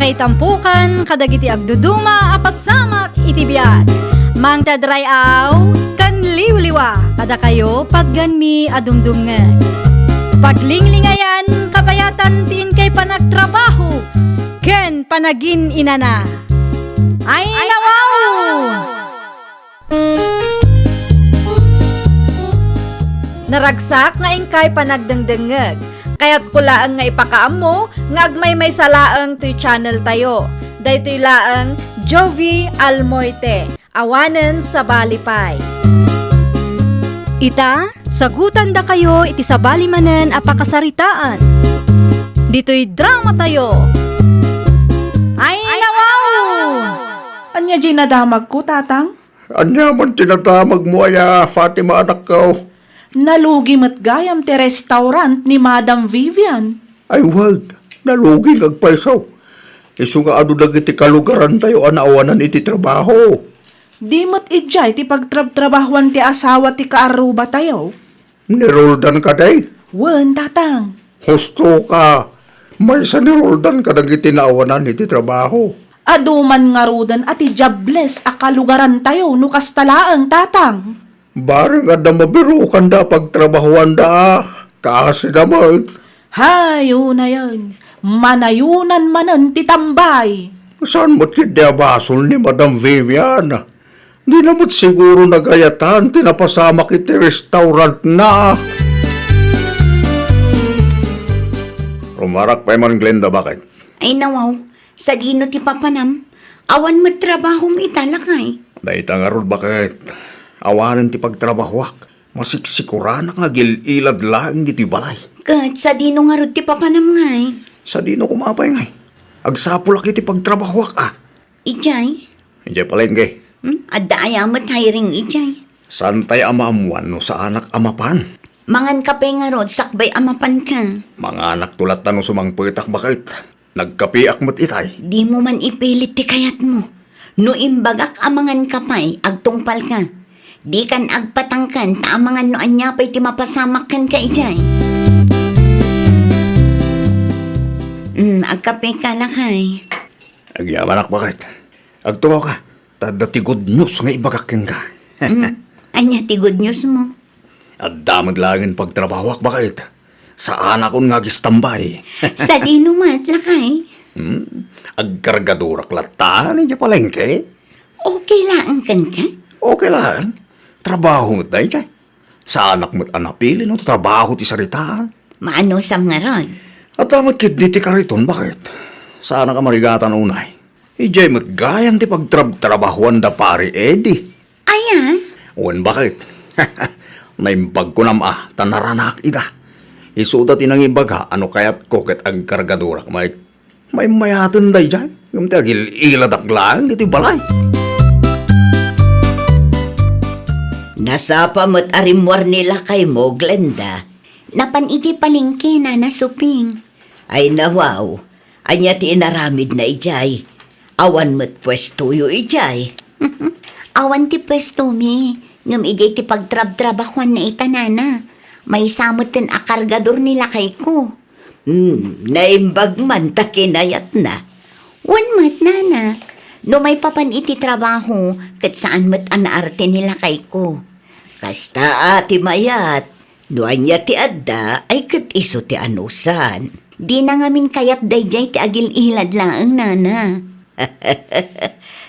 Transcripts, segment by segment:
Makaitampukan kadagiti agduduma apasamak iti biag. Mangtadray aw kan liwliwa kada kayo pagganmi adumdumngan. Paglinglingayan kapayatan tin kay panagtrabaho ken panagin inana. Ay nawaw! Naragsak nga ingkay panagdengdengeg. Kaya't kulaang nga ipakaam mo, nga agmay may salaang to'y channel tayo. Daytoy laang Jovi Almoite, awanen sa balipay. Ita, sagutan da kayo iti sa balimanen apakasaritaan. Dito'y drama tayo. Ay nawaw! Anya di nadamag ko, tatang? Anya man tinadamag mo aya, Fatima anak ko. Nalugi mat gayam ti restaurant ni Madam Vivian. Ay wag, nalugi agpaisaw. Isu nga adu dagiti kalugaran tayo anaawanan iti trabaho. Di mat ijay ti pagtrab-trabahuan ti asawa ti kaaruba tayo. Niroldan ka day. Wen, tatang. Husto ka. May sa niroldan ka dagiti naawanan iti trabaho. Aduman nga rudan at ijables a kalugaran tayo no kastalaang, tatang. Barang ada mabirukan da pagtrabahuan da. Kasi naman. Hayo na yan. Manayunan manan ti tambay. Saan mo't kidyabasol ni Madam Vivian? Di na mo't siguro nagayatan tinapasama kiti restaurant na. Rumarak pa man Glenda, bakit? Ay nawaw, sa dino ti papanam, awan mo trabaho mo italakay. Daita nga rod, bakit? Awanan ti pagtrabahwak. Masiksikuran nga gililad lang iti balay. Kat sa dino nga rod ti papanam ngay. Sa dino kumapay ngay. Agsapulak iti pagtrabahwak Ijay? Hindi palengke. Adda ayamat hiring ijay. Santay amaamuan no sa anak amapan. Mangan kape nga rod, sakbay amapan ka. Mga anak tulat na no sumangpitak, bakit? Nagkapiak mo't itay. Di mo man ipilit ti kayat mo. No imbagak amangan kapay, agtungpal ka. Di kan agpatangkan, taamangan no anyapay ti mapasamak kan ka ijay. Agkape ka lakay. Agyaman ak, bakit? Agtuwa ka. Tada ti good news nga ibagakin ka. Anya ti good news mo. At damag langin pagtrabahwak, bakit? Sa anak ko nga gistambay. Sa dino mat lakay. Agkargadurak latan, hindi palengke. Okay lang kan ka? Okay lang. Trabaho mo't dahi kay. Sa anak mo't anapili, no? Trabaho ti saritaan. Maano sam nga ron? At damat kit di ti kariton, bakit? Sa anak ka marigatan unay. Ijay mo't gayan ti pagtrabahuan da pari, edi. Aya? Uwan, bakit? Naimbag ko nam tanaranak ida. Isuda tinang imbaga, ano kayat ko ket agkargadurak, may mayatan dahi dyan. Gamti agil iladak lang, iti balay. Nasapa mo't arimwar nila kay mo, Glenda. Napan iti palingke na nasuping. Ay nawaw, anya ti inaramid na ijay. Awan mo't pwesto yu ijay. Awan ti pwesto mi, ngam ijay ti pagtrab-trabahuan na itanana. May samot tin akargador nila kay ko. Naimbag man ta kinayat na. Wan mo't nana, no may papan iti trabaho, kat saan mo't anaarte nila kay ko. Kasta ati mayat, doan niya ti adda ay kat iso ti anusan. Di na ngamin kayat dayjay ti agil ilad laang nana.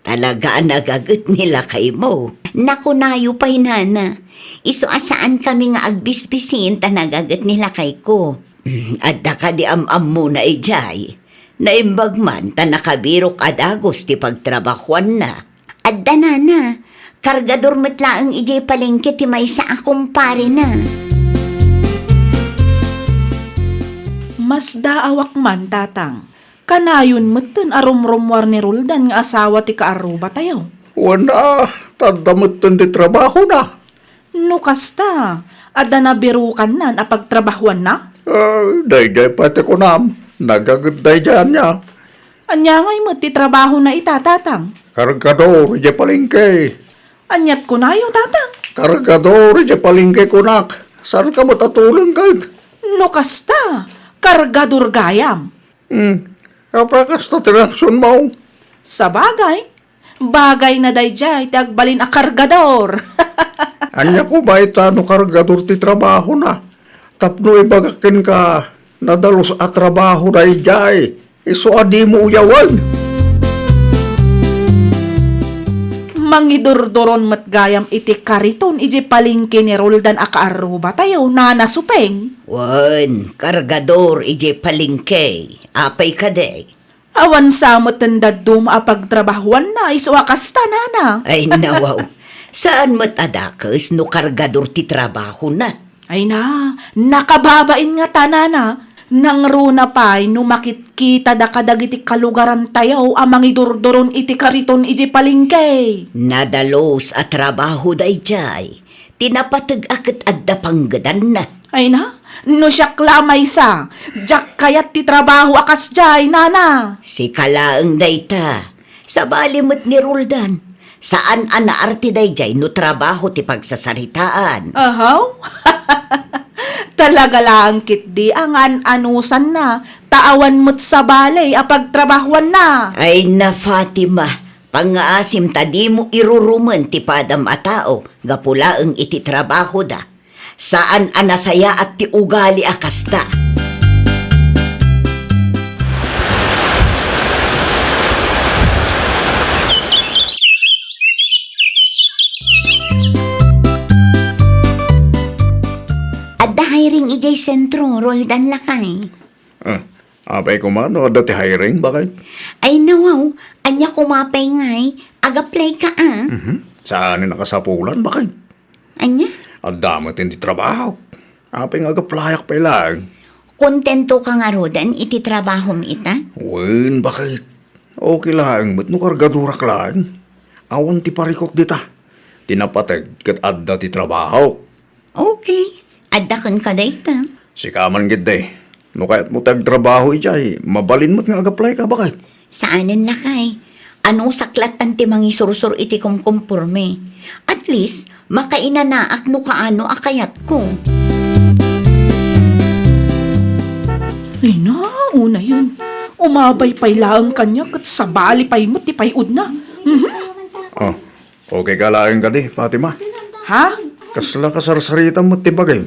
Talaga nagagot nila kay mo. Nakunayo pa'y nana. Iso asaan kami nga agbisbisin ta nagagot nila kay ko. Adda ka di am-am mo na ijay. Naimbag man ta nakabirok adagos ti pagtrabahuan na. Adda nana. Kargador matlaang ijay palengke ti may sa akong pare na. Mas daawak man, tatang. Kanayon matan arumrumwar ni Roldan nga asawa ti kaaruba tayo. Wana, tadamot ti trabaho na. No kasta, ada na birukan na apagtrabahuan na? Day pati ko nam. Nagagod day dyan niya. Anya ngay mo ti trabaho na itatatang. Kargador, di palengke. Anyat ko na yung tatang. Kargador, di palengke kunak. Saan ka matatulong kag? No kasta, kargador gayam. Kapakas na tinaksyon mo. Sa bagay na dayjay, ti agbalin a kargador. Anya ko ba itano kargador ti trabaho na? Tapno ibagakin ka, nadalos at trabaho na ijay. Iso adi mo uyawan. Mangidurdoron matgayam iti kariton iji palingki ni Roldan a kaaruba tayo nanasupeng. Wan, kargador ije palingke. Apay kaday. Awan sa matandad pagtrabahuan na iswakas tanana. Ay nawaw. Saan matadakas no kargador ti trabaho na? Ay na, nakababain nga tanana. Nang runa pa'y no makitkita da kadagiti kalugaran tayo amang idurduron iti kariton iti palingke. Nadalos at trabaho day jay. Tinapatag akit adda panggadan na. Ay na, no siya klamay sa, jak kayat ti trabaho akas jay, nana. Si kalaang dayta. Sa balimot ni Roldan. Saan anaarte day jay no trabaho ti pagsasaritaan. Ahaw? Talaga lang kit di ang anusan na, taawan mo't sa balay apagtrabahuan na. Ay na Fatima, pangaasim tadi mo iruruman ti padam a tao, gapulaeng iti trabaho da. Saan anasaya at ti ugali akasta. Adda hiring ijay sentro, Roldan lakay. Apay ko man, o dati hiring, bakit? Ay nawaw, anya kumapay ngay, agaplay ka ah. Saan nakasapulan, bakit? Anya? Ang damot hindi trabaho. Apay nga agaplayak pa lang. Kontento ka nga Rodan, iti trabaho ita? Wen, bakit? Okay lang, ba't no kargadurak lang? Awan ti parikot dita. Tinapatag kat adda ti trabaho. Okay, adda kan ka dayta. Si kaman gid no kahit mo tagtrabaho ijay, mabalin mo't nga agaplay ka, bakit? Saanin lakay? Ano saklatan ti mangi sursur iti kumkumpurme? At least, makainanaak no kaano akayat ko. Ay na, una yun. Umabay pa'y laang kanya kat sa bali pa'y mo't ti payud na. Oh, okay ka lang ka Fatima. Ha? Kasla kasarsarita mo't ti bagay.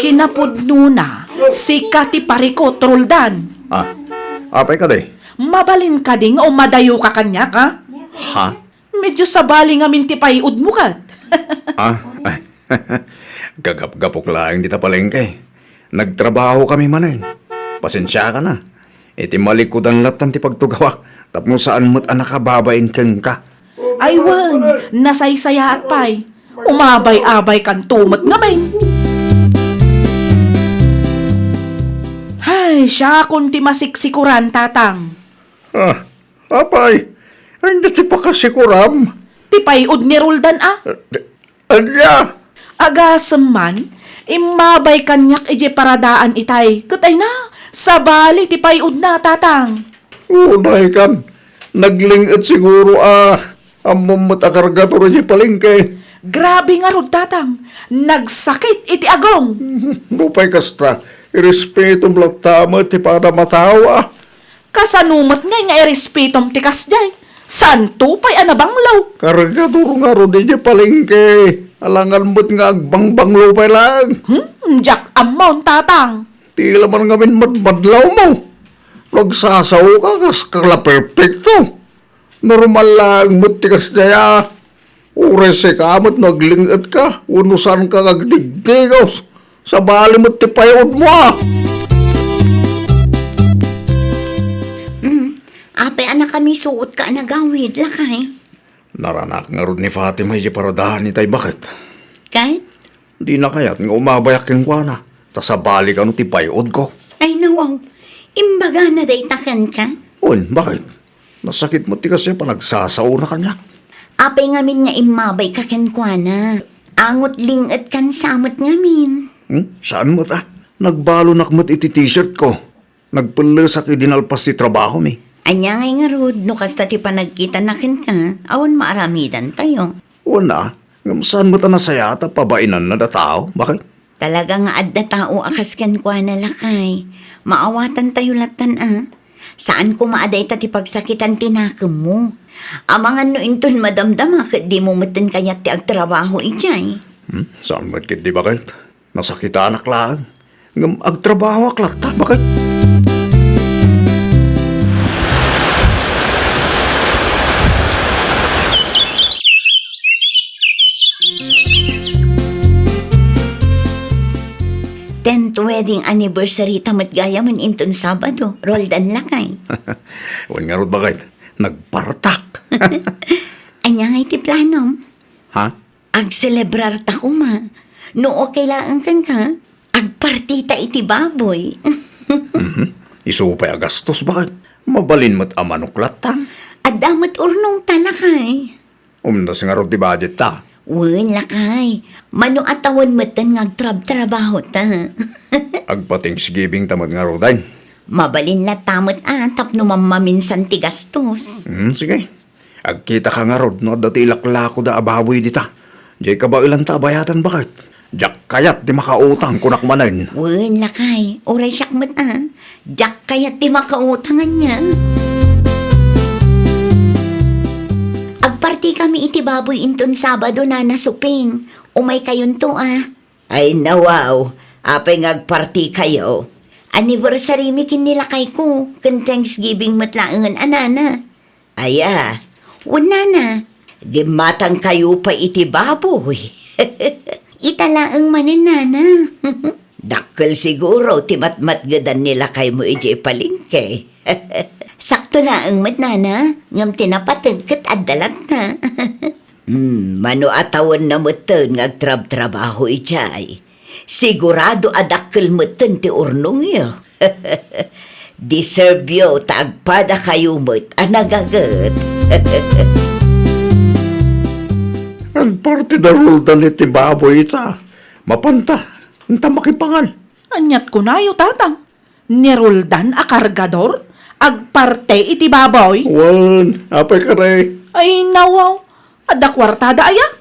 Kinapudno na, sika ti parikot, Roldan. Apay ka Mabalin ka ding o madayo ka kanya ka? Ha? Medyo sa bali nga minti payud mo kat. Ay, gagap-gapok lang dita palengke. Nagtrabaho kami manay. Pasensya ka na. Iti malikudan latan ti pagtugawak. Tapno saan mo't anakababain kang ka. Aywan, nasaysaya at pay. Umabay-abay kan tumat nga main. Ay, siya kung ti masiksikuran, tatang. Apay, hindi ti pakasikuram. Ti payud ni Roldan Anya? Agasem man, imabay kanyak ije paradaan itay. Katay na, sa bali ti payud na, tatang. Unay kan. Naglingit siguro amumot akargaturo di palengke. Grabe nga rod, tatang. Nagsakit iti agong. Lupay kasta. Irespeto mo lang tama ti para matawa. Kasanumat nga irespetom ti kasjay. Santo pa'y anabanglaw. Kargaturo nga ro di palengke. Alangan mo't nga agbangbang lupay lang. Jack amon, tatang. Tila man ngamin madmadlaw mo. Nagsasaw ka kas kala perfecto. Normal lang mo't tikas daya. Urese ka mo't naglingit ka. Unusan ka kagdigdigos. Sa bali mo't tipayod mo Ape anak kami suot ka nagawid lakay. Naranak nga ron ni Fatima yung paradahan ni tay bakit? Kahit? Di na kaya't nga umabayakin ko na. Ta sa bali ka no tipayod ko. Ay nawaw, imbaga na day takan ka? Un, bakit? Nasakit mo ti kasi pa nagsasaw na kanya. Ape ngamin nga imabay ka kenkwana. Angot lingat kan samot ngamin. Saan mo ta? Nagbalo nakmat iti t-shirt ko. Nagpalasak idinalpas ti trabaho mi. Anya ngay nga rod, no kasta ti panagkita nakin ka, awan maaramidan tayo. Una, saan mo ta nasaya ta pabainan na da tao? Bakit? Talaga nga adda tao akas kenkwana lakay. Maawatan tayo latan Saan ko maaday ti pagsakitan tinakam mo? Amangan no inton madamdama kat di mo matan kayat ti agtrabaho ijay. Saan mo kit di bakit? Nasakita anak lang. Ngam agtrabaho aklat ta, bakit? Tenth wedding anniversary tamat gaya man inton Sabado. Roldan lakay. Wan nga rod bakit? Nagpartak. Anya nga iti planom. Ha? Ag-celebrar ta ko ma. No okay lang kan ka. Agpartita iti baboy. Isupay agastos, bakit? Mabalin mo't amanuklatan. At damat urnong talakay. Umdas nga rod di budget ta. Wen lakay. Mano atawan matan ngagtrab-trabaho ta. Agpa-Thanksgiving tamad nga rodain. Mabalin la tamat tapno mamaminsan ti gastos. Sige. Agkita ka nga rod, no, dati laklako da ababoy dita. Diyan ka ba ilang tabayatan, bakit? Diyak kayat di makautang kunak manan. Wen lakay. Oray siyak mat Diyak kayat ti makautangan niya. Agparti kami iti baboy inton Sabado na nasuping. Umay kayon to Ay nawaw. Apay ngagparti kayo. Anniversary mi kinilakay ko. Kan Thanksgiving matlaangan anana. Aya. Una na. Gimatang kayo pa iti baboy. Italaang mananana. Dakkel siguro timatmat gadan nila kay mo iji palingke. Sakto na ang matnana, ngam tinapatag kat adalat na. Mano atawan na matan ngagtrab-trabaho ijay. Sigurado adakkel matan ti urnong yo. Deserve yo taagpada kayo mat anagagat. Ang parte da roldan iti baboy ita. Mapanta. Ang tamakipangan. Anyat ko na yo tatang. Niruldan a kargador, agparte iti baboy. Wan, apay ka rin. Ay nawaw, ada kwartada aya.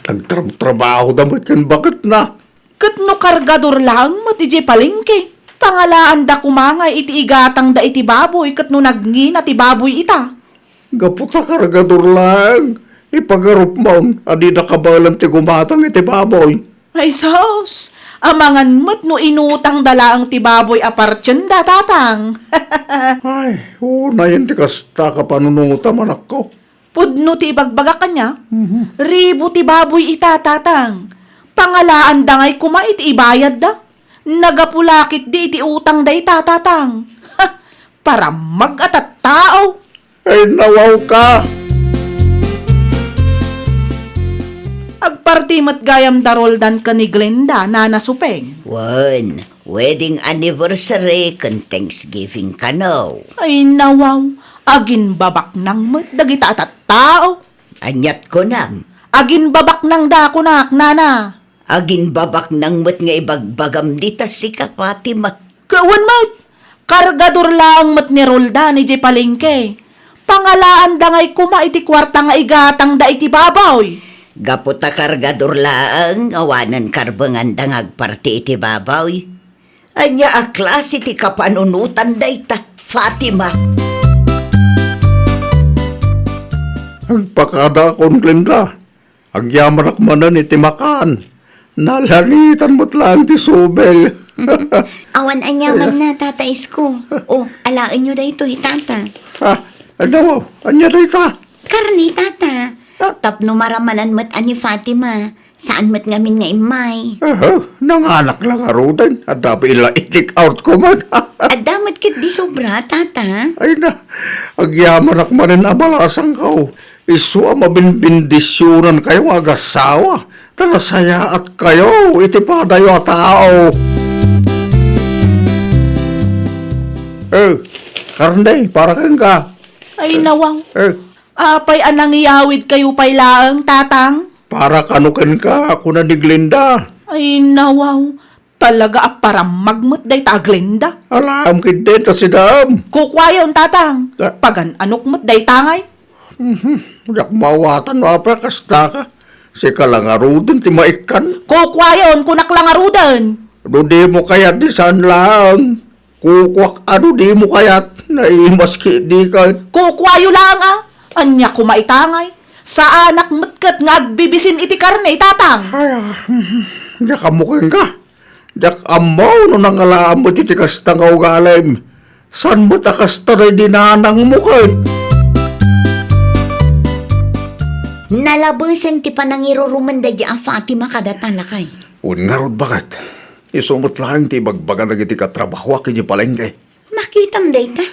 Nagtrabaho damat kan bakit na? Kat no kargador lang, matiji palingke. Pangalaan da kumangay iti igatang da iti baboy, kat no nagngina ti baboy ita. Gaputa kargador lang. Ipagarup mo, adi na kabalan ti gumatang iti baboy. Ay sos, amangan mo't no inutang dala ang ti baboy apartyan da tatang. Ay, una yan ti kasta ka panunuta manak ko. Pudno ti ibagbaga kanya, ribo ti baboy ita tatang. Pangalaan da ngay kuma iti ibayad da. Nagapulakit di iti utang da ita tatang. Para mag-atat tao. Ay, nawaw ka. Agpartimat gayam daroldan ka ni Glenda na nasupeng. Wan, wedding anniversary kan Thanksgiving kanaw. Ay nawaw, agin babak nang mat dagita at tao. Anyat ko nam. Agin babak nang dakunak nana. Agin babak nang mat nga ibagbagam dita si ka Fatima. Kawan mat, kargador lang mat ni Rolda ni J. Palengke. Pangalaan da ngay kuma iti kwarta nga igatang da iti baboy. Gaputa kargador laang awanan karbangan dangag parti iti babaw. Anya a klase ti kapanunutan dayta, Fatima. Agpakada kon Glenda. Agyamarak manan iti makan. Nalanitan mo't lang ti Sobel. Awan anyaman na tatais ko. O, alaan nyo dayto itata. Ha, ano, anya na ita? Karni tata. Tapno maramanan mat ani Fatima. Saan mat ngamin nga imay. Nanganak lang arudan. At dapat ila itik out ko man. Adamat kit di sobra, tata. Ay na, agyamarak manan abalasang kao. Isu mabinbindisyonan kayo agasawa. Talasaya at kayo, iti padayo tao. Karnday, para kang ka. Ay nawang, Eh, apay anang iyawid kayo pay laang tatang. para kanukan ka, ako na ni Glenda. Ay nawaw, talaga aparam magmut day ta Glenda. Alam kideta si Dam. Kukwayon tatang, pagan anok mut day tangay. Yak mawatan mo apa kasta ka. Si kalangaruden ti maikan. Kukwayon kunak lang arudan. Rudi mo kaya di saan lang. Kukwak ano di mo kayat, naimaski di ka. Kukwayo lang anya kumaitangay. Sa anak matkat nga agbibisin iti karne, tatang. Diyak amukin ka. Diyak amaw no nang alam mo iti kastang kaugalim. San mo takasta na dinanang mo kahit? Nalabasan ti panangiruruman da di a Fatima kadatalakay. Un nga rod bakit? Isumot lang ti bagbaga na iti katrabaho kiti palengke. Makitam day ka.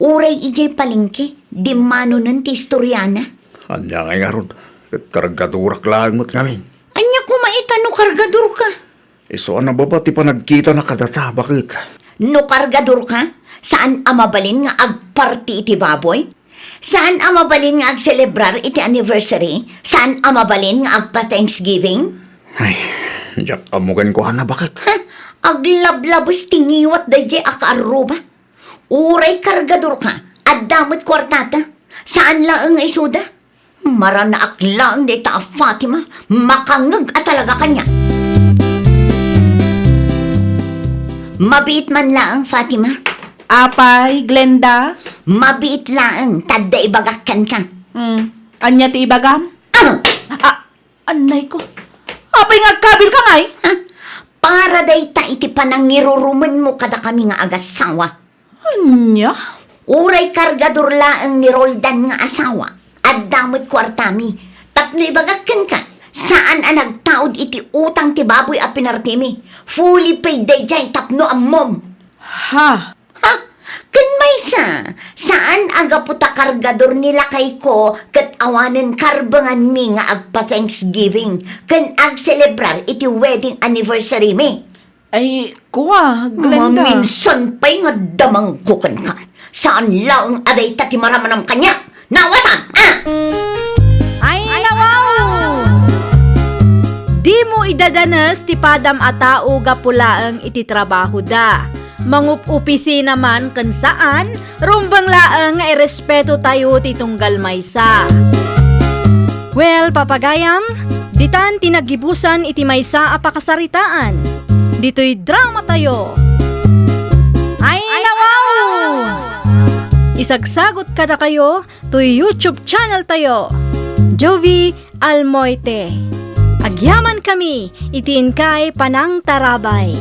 Uray ijay palingki, di mano nun ti istoryana. Anya nga rod. Kat kargadurak lang mo't ngamin. Anya kumaita no kargador ka. Iso ano ba ti panagkita na kadata? Bakit? No kargador ka? Saan amabalin nga agparti iti baboy? Saan amabalin nga agselebrar iti anniversary? Saan amabalin nga agpa-Thanksgiving? Ay, diyak amugan ko na bakit? Ha? Aglablabos tingiwat da jay akaaruba. Uray kargador ka, at damot kwartata. Saan laang isuda? Marana aklaang da ita Fatima, makangag at talaga kanya. Mabiit man laang Fatima. Apay, Glenda. Mabiit laang, tadda ibagakan ka. Anya ti ibagam? Ah! Anay ko. Apay nga kabil ka ngay. Ha? Para day ta iti panangiruruman mo kada kami nga agasawa. Anya? Uray kargador laang ni Roldan nga asawa. At damot kwartami. Tapno ibagakan ka. Saan ang nagtaod iti utang ti baboy a pinartimi? Fully paid day jay tapno ang mom. Ha? Ha? Kan may saan aga puta kargador nila kay ko kat awanen karbangan mi nga agpa-Thanksgiving kan ag-celebrar iti wedding anniversary mi. Ay, kuha, Glenda. Maminsan pa'y nga damang kukan ka. Saan laang aday tati maramanam kanya? Nawatan! Ay, nawaw! Di mo idadanas ti padam a tao gapulaang iti trabaho da. Mangup-upisi naman kan saan, rumbang laang nga irespeto tayo ti tunggal maysa. Well, papagayam, ditan tinagibusan iti maysa a pakasaritaan. Dito'y drama tayo. Ay, nawaw! Isagsagot kada kayo to YouTube channel tayo. Jovi Almoite. Agyaman kami, itiin kay Panang Tarabay.